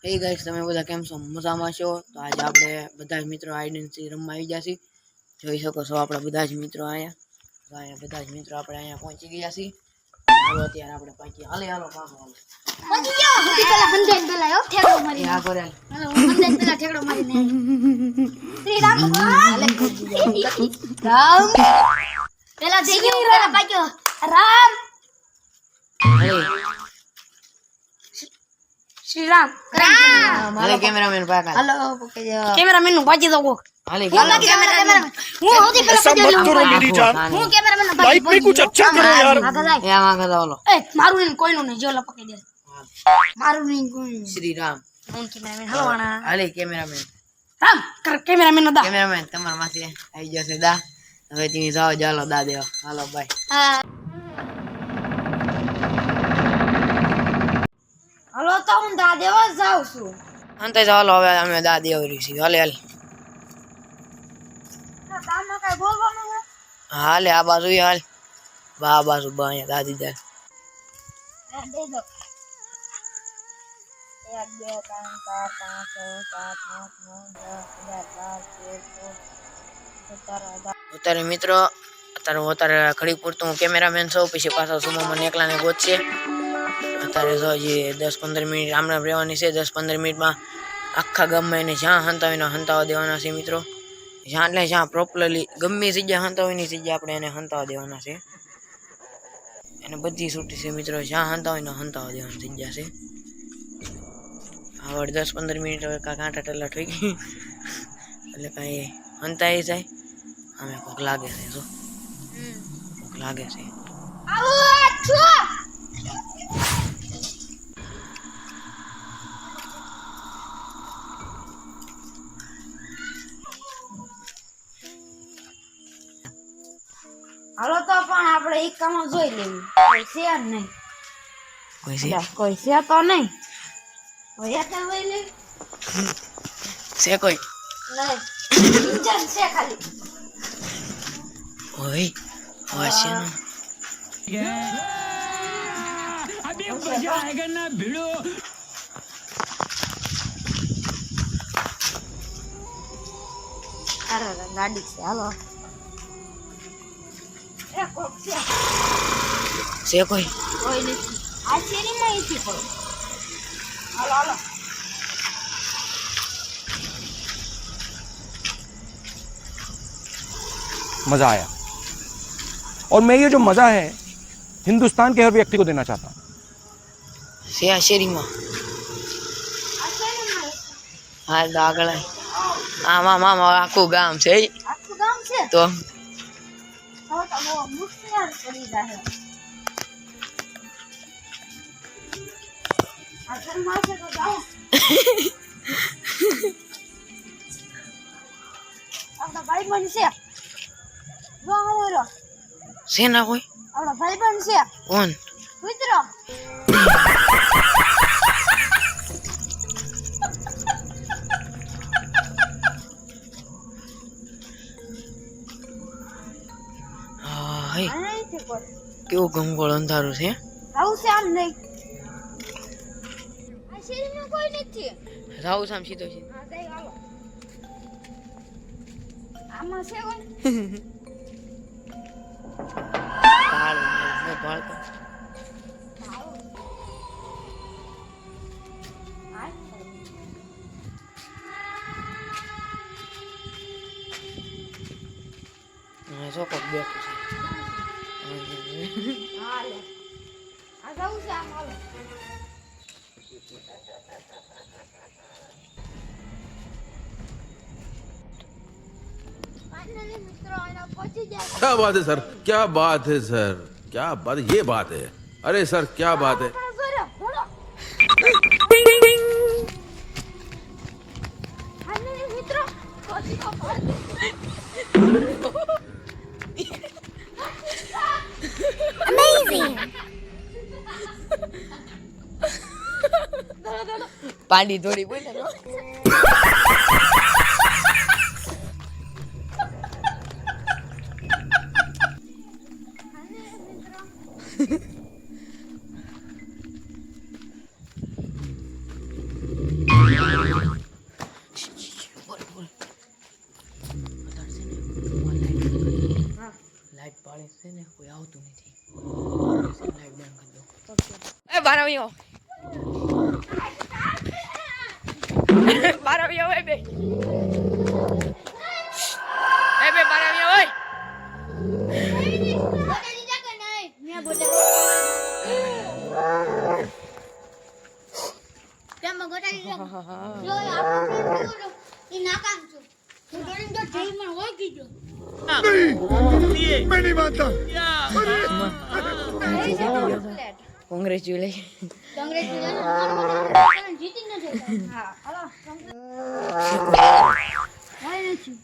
હે ગાઈસ, તમે બધા કેમ છો? મજામાં છો? તો આજે આપણે બધા જ મિત્રો આઈડેન્ટિટી રમવા આવી ગયા છીએ. જોઈ શકો છો આપણા બધા જ મિત્રો અહીંયા બધા જ મિત્રો આપણે અહીંયા પહોંચી ગયા છીએ. હાલો અત્યારે આપણે પહોંચી હાલો પાછો હાલો પહોંચી ગયો હું પેલા હંડેન પેલા યો ઠેકડો મારી આ કરે હાલો હંડેન પેલા ઠેકડો મારી ને શ્રી રામ ભગવાન રામ પેલા થઈ ગયો પેલા પાક્યો રામ હાલે શ્રી રામ હાલે કેમેરામેન પાકા હાલો પકડી દો કેમેરામેન નું બાજી દો હાલે કેમેરામેન હું હોતી પેલા ऐसा मत करो मेरी जान હું કેમેરામેન નું लाइफ में कुछ अच्छा करो यार એ આમાં ગદા ઓલો એ મારું નહીં કોઈનું નહીં જોલા પકડી દે મારું નહીં કોઈ શ્રી રામ હું કેમેરામેન હાલો આના હાલે કેમેરામેન રામ કર કેમેરામેન નો દા કેમેરામેન તમારા માંથી આવી જશે દા હવે તમે જાઓ ચાલો દા દેવો હાલો બાય હા હાલો તો હું દા દેવા જાઉં છું અંતે ચાલો હવે અમે દા દેવરી છીએ હાલે હાલે દામાં કઈ બોલવાનું છે હાલે આ બાજુ હાલ બા બાજુ બા અહીંયા દાદી દે દે દો 1 2 3 4 5 6 7 8 9 10 11 12 13 14 અત્યારે મિત્રો અત્યારે ઘડી પૂરતું હું કેમેરામેન છું પછી પાછા સુમોમાં એકલાને ગોતશે અત્યારે જો જે 10-15 મિનિટ આમ રહેવાની છે 10-15 મિનિટમાં આખા ગામમાં એને જ્યાં હંતાવા દેવાના છે મિત્રો જ્યાં એટલે જ્યાં પ્રોપરલી ગમે જગ્યા હંતાવીની જગ્યા આપણે એને હંતાવા દેવાના છે એને બધી છૂટી છે મિત્રો જ્યાં હંતાવીને હંતાવા દેવાની જગ્યા છે આવડ 10-15 મિનિટ હવે કાંટા ટલા થઈ ગઈ એટલે કાંઈ હંતાઈ જાય અમે કોક લાગે છે જો કોક લાગે છે આવો છો હાલો તો પણ આપણે એક કામ જોઈ લેવું કોઈ છે નહીં કોઈ છે કોઈ છે તો નહીં કોઈ એક લઈ લે છે કોઈ નહીં ઇન્જન છે ખાલી ઓય હોય છે ને अभी मजा आएगा ना भिड़ो અરે ગાડી છે હાલો એ કોક છે છે કોઈ કોઈ નથી આ શેરીમાં એથી પડો હાલો હાલો मजा आया और मैं ये जो मजा है हिंदुस्तान के हर व्यक्ति को देना चाहता हूँ છે આ શેરીમાં આ શેરીમાં હાલ તો આગળ આમ આખું ગામ છે આખું ગામ છે તો હવે તો બહુ મુશ્કેલ પડી જાય આ ઘરમાં છે તો જાઓ આપણા ભાઈબંધ છે જો હવે છે ના કોઈ આપણા ભાઈબંધ છે કોણ મિત્રો હાય અહીંથી કોઈ કેવું ગમગોળ અંધારું છે આવું છે આમ નહીં આ શેરીમાં કોઈ નથી રાહુ સામ સીધો છે હા દઈ હાલો આમાં છે કોઈ ભાળ જો કોક બેઠું છે હાલે આ જવું છે આમ હાલો ફાઇનલી મિત્રો આના પહોંચી જાય क्या बात है सर क्या बात है सर क्या बात ये बात है अरे सर क्या बात है બોલો ફાઇનલી મિત્રો પહોંચી ગયો પાડી થોડી બોલ બાર આવ્યો બાર આવ્યો એ બે બાર આવ્યો હોય બોટલ લીધા કે નહીં મેં બોટલ તેમાં બોટલ લીધા જો આપણે એ નાકામ છું હું ડોરીન જો જેલમાં હોય કીધો मैं नहीं मानता કોંગ્રેચ્યુલેશન કોંગ્રેચ્યુલેશન જીતી ન જતા હા હાલો હાય નથી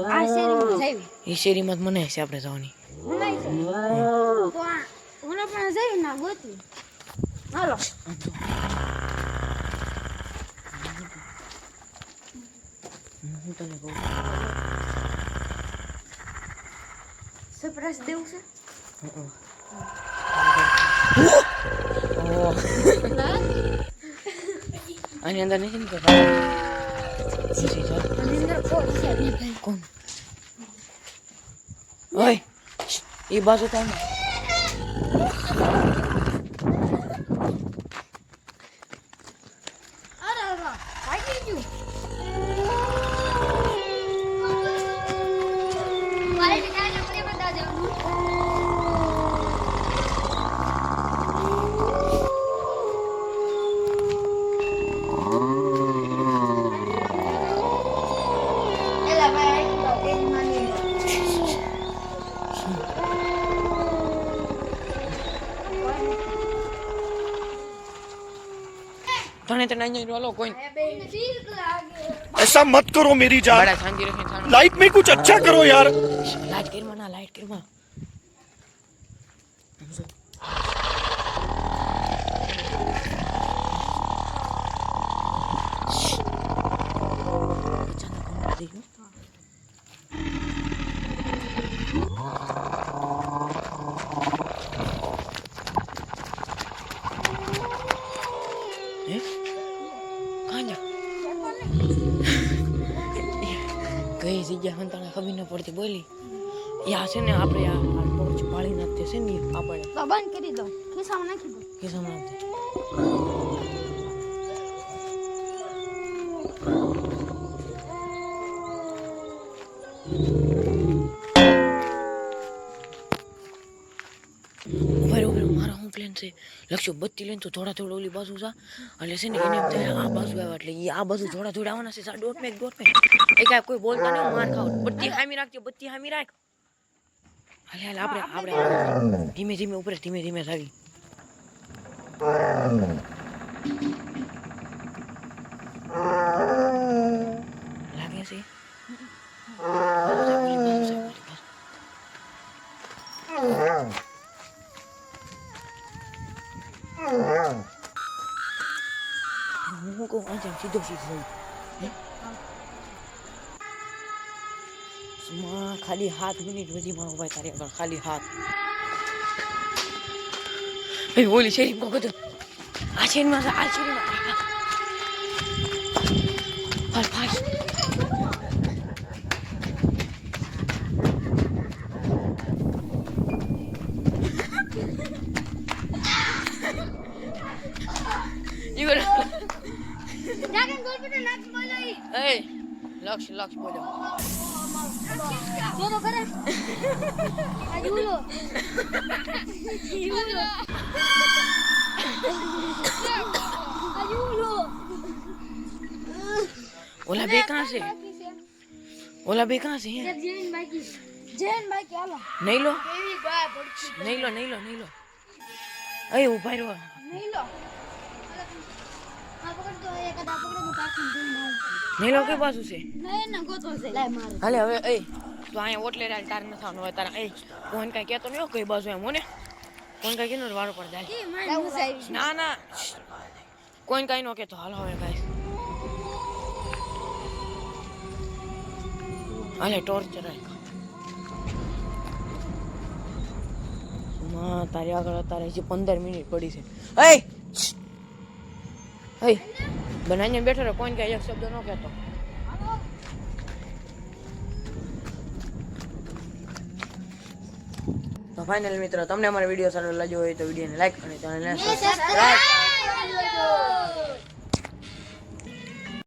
આ શેરીમાં જઈવી એ શેરીમાં મને છે આપણે જવાની મનાઈ છે તો આ ઓલા પણ જઈ ના ગોતી હાલો હું તને કહું સરપ્રાઈઝ દેવું છે આની અંદર નથી ને કોણ ઓય એ બાજુ થાય ને અરે અરે ભાગી ગયું મારે ડાયરે મને બતા દેવાનું એલા ભાઈ તો તેજ માની તને તો નહીં રોલો કોઈ ऐसा मत करो मेरी जान બડા શાંતિ રાખીને શાંતિ लाइफ में कुछ अच्छा करो यार લાઈટ કરમાં ના લાઈટ કરમાં કઈ જગ્યા હંતાણે ખબર ન પડતી બોલી યા છે ને આપણે આ ટોર્ચ પાળી નાખતે છે ને આપણે તો બંધ કરી દો ખિસ્સામાં નાખી દો કે સમજતે ઉભા મારા હું પ્લાન છે લક્ષ્ય બત્તી લઈને તો થોડા થોડા ઓલી બાજુ જા એટલે છે ને એને એમ થાય આ બાજુ આવ્યા એટલે એ આ બાજુ થોડા થોડા આવવાના છે સા દોઢ મેક એ કાંઈ કોઈ બોલતા નહીં માર ખાવ બત્તી હામી રાખજો બત્તી હામી રાખ હાલે હાલે આપણે ધીમે ધીમે ઉપર ધીમે ધીમે થાવી લાગે છે હું કહું આજે સીધો ખાલી 7 મિનિટ વધી મારો ભાઈ તારી આગળ ખાલી હાથ ભાઈ ઓલી શેરી કો કીધું આ શેરીમાં હાલ ફાસ્ટ જાગન બોલ પડે નાક બોલો ઈ એ લક્ષ બોલો બોલો કરે આજુલો આજુલો ઓલા બે કહાં છે જૈન બાકી હાલો નહીં લો એવી બા પડતી નહીં લો એ ઉભા રહ્યો નહીં લો આ પકડ તો એકાદા પકડો હું કાકીને દઈ મારું નહીં લો કઈ બાજુ છે નહીં ના ગોતો છે લાય મારે હાલે હવે એ તો અહીંયા ઓટલે રાલ તાર ન થવાનું હોય તારા એ કોણ કાંઈ કહેતો નહીં હો કઈ બાજુ એમ હો ને કોણ કાંઈ કીધું વારો પર જાય ઈ મારી મુસાઈ ના કોણ કાંઈ ન કહેતો હાલો હવે ગાઈસ હાલે ટોર્ચ રાખ તારી આગળ અત્યારે હજી 15 મિનિટ પડી છે એ બનાવીને બેઠો રહે કોઈને કઈ એક શબ્દ ન કહેતો તો ફાઇનલ મિત્રો તમને અમારો વિડીયો સારો લાગ્યો હોય તો વિડીયોને લાઈક અને ચેનલને સબસ્ક્રાઇબ સબસ્ક્રાઇબ